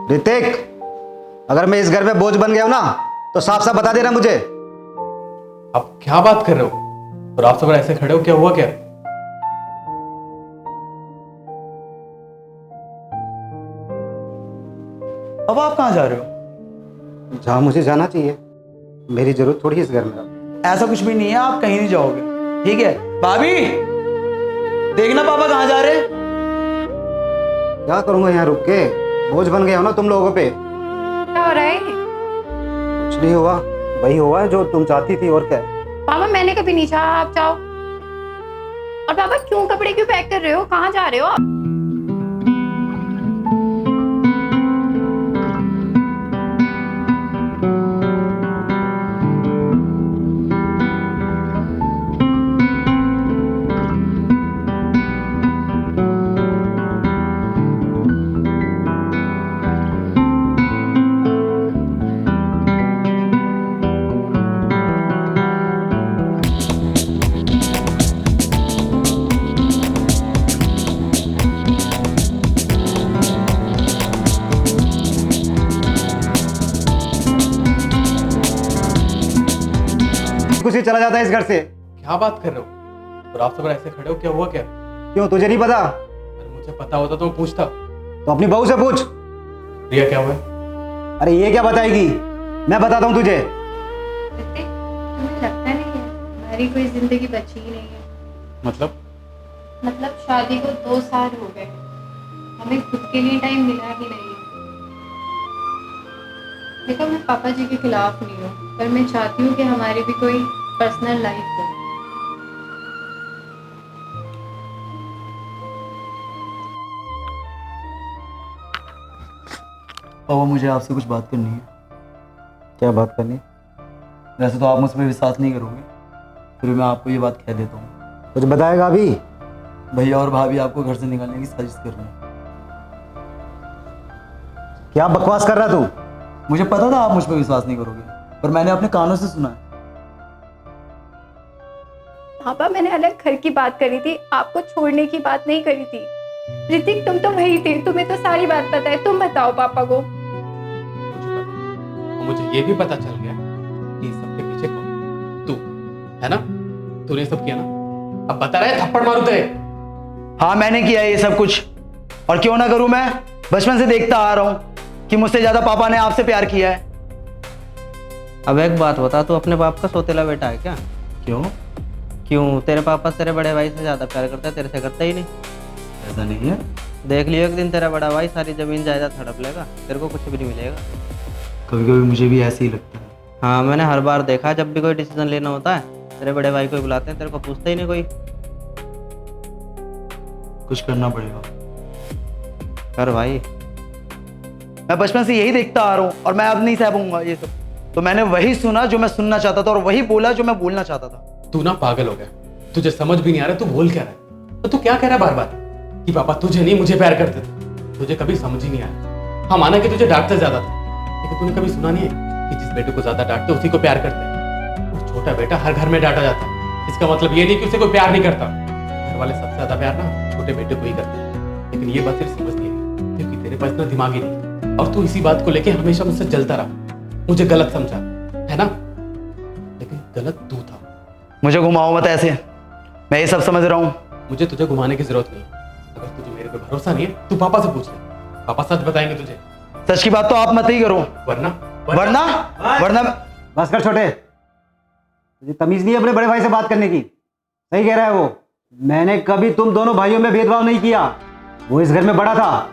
ऋतिक, अगर मैं इस घर में बोझ बन गया हूं ना तो साफ साफ बता देना मुझे। आप क्या बात कर रहे हो? और आप सब ऐसे खड़े हो, क्या हुआ क्या? अब आप कहाँ जा रहे हो? जहां मुझे जाना चाहिए, मेरी जरूरत थोड़ी है इस घर में। ऐसा कुछ भी नहीं है, आप कहीं नहीं जाओगे, ठीक है? भाभी, देखना पापा कहाँ जा रहे हैं। क्या करूंगा यहाँ रुक के? बोझ बन गया हो ना तुम लोगों पे। क्या हो रहा है? कुछ नहीं हुआ, वही हुआ है जो तुम चाहती थी, और क्या है? पापा मैंने कभी नहीं चाहा आप जाओ। और पापा क्यों कपड़े क्यों पैक कर रहे हो? कहाँ जा रहे हो आप? कुछ ही चला जाता है इस घर से। क्या बात कर रहे हो? और आप सब ऐसे खड़े हो, क्या हुआ क्या? क्यों, तुझे नहीं पता? अरे मुझे पता होता तो मैं पूछता। तो अपनी बहू से पूछ। रिया, क्या हुआ? अरे ये क्या बताएगी, मैं बताता हूँ तुझे। ऋतिक, तुम्हें लगता नहीं है हमारी कोई जिंदगी बची ही नहीं है? मतलब शादी को 2 साल हो गए, हमें खुद के लिए टाइम मिला ही नहीं है। देखो, मैं पापा जी के खिलाफ नहीं हूँ, पर मैं चाहती हूँ कि हमारी भी कोई पर्सनल लाइफ हो। पापा, मुझे आपसे कुछ बात करनी है। क्या बात करनी? वैसे तो आप मुझ पर विश्वास नहीं करोगे, फिर मैं आपको ये बात कह देता हूँ। कुछ बताएगा अभी? भैया और भाभी आपको घर से निकालने की साजिश कर रहे हैं। क्या बकवास कर रहा तू? मुझे पता था आप मुझ पर विश्वास नहीं करोगे, पर मैंने अपने कानों से सुना है। पापा, मैंने अलग घर की बात करी थी, आपको छोड़ने की बात नहीं करी थी। ऋतिक, तुम तो वही थे, तुम्हें तो सारी बात पता है। तुम बताओ पापा को। मुझे पता, और मुझे ये भी पता चल गया कि इस सब के पीछे कौन? तू है ना? तूने सब किया ना? अब बता रहे थप्पड़ मारू तेरे। हाँ, मैंने किया है ये सब कुछ, और क्यों ना करूं? मैं बचपन से देखता आ रहा हूं कि मुझसे ज्यादा पापा ने आपसे प्यार किया है। अब एक बात बता, तू अपने बाप का सौतेला बेटा है क्या? क्यों? क्यों, तेरे पापा तेरे बड़े भाई से ज्यादा प्यार करता है, तेरे से करता ही नहीं। ऐसा नहीं है। देख लियो, एक दिन तेरा बड़ा भाई सारी जमीन जायदाद हड़प लेगा, तेरे को कुछ भी नहीं मिलेगा। कभी कभी मुझे भी ऐसे ही लगता है। हाँ, मैंने हर बार देखा, जब भी कोई डिसीजन लेना होता है तेरे बड़े भाई को ही बुलाते हैं, तेरे को पूछते ही नहीं कोई। कुछ करना पड़ेगा। कर भाई। मैं बचपन से यही देखता आ रहा हूँ, और मैं अब नहीं सह पाऊंगा ये सब। तो मैंने वही सुना जो मैं सुनना चाहता था, और वही बोला जो मैं बोलना चाहता था। तू ना पागल हो गया, तुझे समझ भी नहीं आ रहा तू बोल क्या रहा है। तो तू क्या कह रहा है बार बार कि पापा तुझे नहीं मुझे प्यार करते थे? तुझे कभी समझ ही नहीं आया। हाँ, माना कि तुझे डांटते ज्यादा था, लेकिन तूने कभी सुना नहीं है कि जिस बेटे को ज्यादा डांटते उसी को प्यार करते हैं। और छोटा बेटा हर घर में डांटा जाता है, इसका मतलब ये नहीं कि उसे कोई प्यार नहीं करता। घर वाले सबसे ज्यादा प्यार ना छोटे बेटे को ही करते हैं। लेकिन ये बात सिर्फ समझती है क्योंकि तेरे पास इतना दिमाग ही नहीं, और तू इसी बात को लेके हमेशा मुझसे जलता रहा, मुझे गलत समझा, है ना? लेकिन गलत तू था। मुझे घुमाओ मत ऐसे, मैं ये सब समझ रहा हूँ। मुझे तुझे घुमाने की जरूरत नहीं। अगर तुझे मेरे पे भरोसा नहीं है तू पापा से पूछ ले, पापा सच बताएंगे तुझे। सच की बात तो आप मत ही करो, वरना वरना वरना बस कर छोटे, तुझे तमीज नहीं है अपने बड़े भाई से बात करने की। सही कह रहा है वो, मैंने कभी तुम दोनों भाइयों में भेदभाव नहीं किया। वो इस घर में बड़ा था,